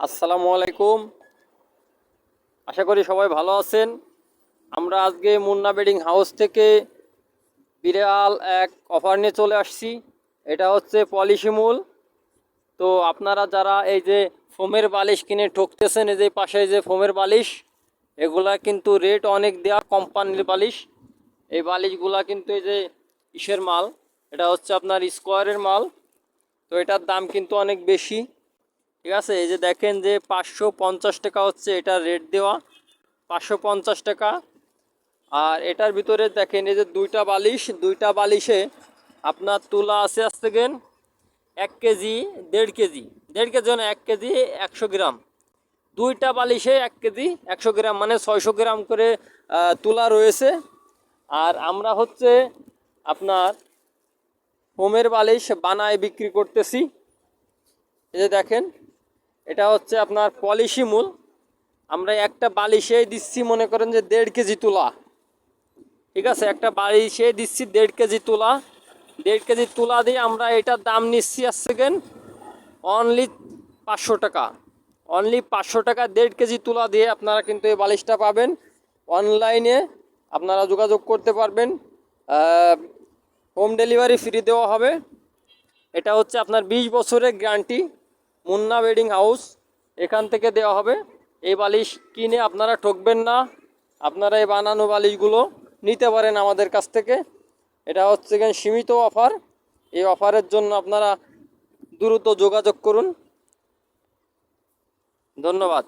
আসসালামু আলাইকুম। আশা করি সবাই ভালো আছেন। আমরা আজকে মুন্না বেডিং হাউস থেকে বিরাল এক অফার নিয়ে চলে আসছি। এটা হচ্ছে পলিশিমুল। তো আপনারা যারা এই যে ফোমের বালিশ কিনে ঠকতেছেন, এই যে পাশে যে ফোমের বালিশ, এগুলা কিন্তু রেট অনেক দেওয়া কোম্পানির বালিশ। এই বালিশগুলা কিন্তু এই যে ইসের মাল, এটা হচ্ছে আপনার স্কোয়ারের মাল। তো এটার দাম কিন্তু অনেক বেশি। ঠিক আছে, এই যে দেখেন যে 550 টাকা হচ্ছে এটা রেট দেওয়া, 550 টাকা। আর এটার ভিতরে দেখেন এই যে দুইটা বালিশে আপনার তুলা আছে আসতে গেন 1 কেজি, 1.5 কেজি, 1.5 কেজি মানে 1 কেজি 100 গ্রাম। দুইটা বালিশে 1 কেজি 100 গ্রাম মানে 600 গ্রাম করে তুলা রয়েছে। আর আমরা হচ্ছে আপনার হোমের বালিশ বানায় বিক্রি করতেছি। এই যে দেখেন, এটা হচ্ছে আপনার পলিশিমুল। আমরা একটা বালিশেই দিচ্ছি মনে করেন যে 1.5 কেজি তুলা। ঠিক আছে, একটা বালিশে দিচ্ছি 1.5 কেজি তুলা। 1.5 কেজি তুলা দিয়ে আমরা এটার দাম নিচ্ছি সেকেন্ড অনলি 500 টাকা। অনলি 500 টাকা 1.5 কেজি তুলা দিয়ে আপনারা কিন্তু এই বালিশটা পাবেন। অনলাইনে আপনারা যোগাযোগ করতে পারবেন। হোম ডেলিভারি ফ্রি দেওয়া হবে। এটা হচ্ছে আপনার 20 বছরের গ্যারান্টি, মুন্না বেডিং হাউস এখান থেকে দেওয়া হবে। এই বালিশ কিনে আপনারা ঠকবেন না। আপনারা এই বানানো বালিশগুলো নিতে পারেন আমাদের কাছ থেকে। এটা হচ্ছে সীমিত অফার। এই অফারের জন্য আপনারা দ্রুত যোগাযোগ করুন। ধন্যবাদ।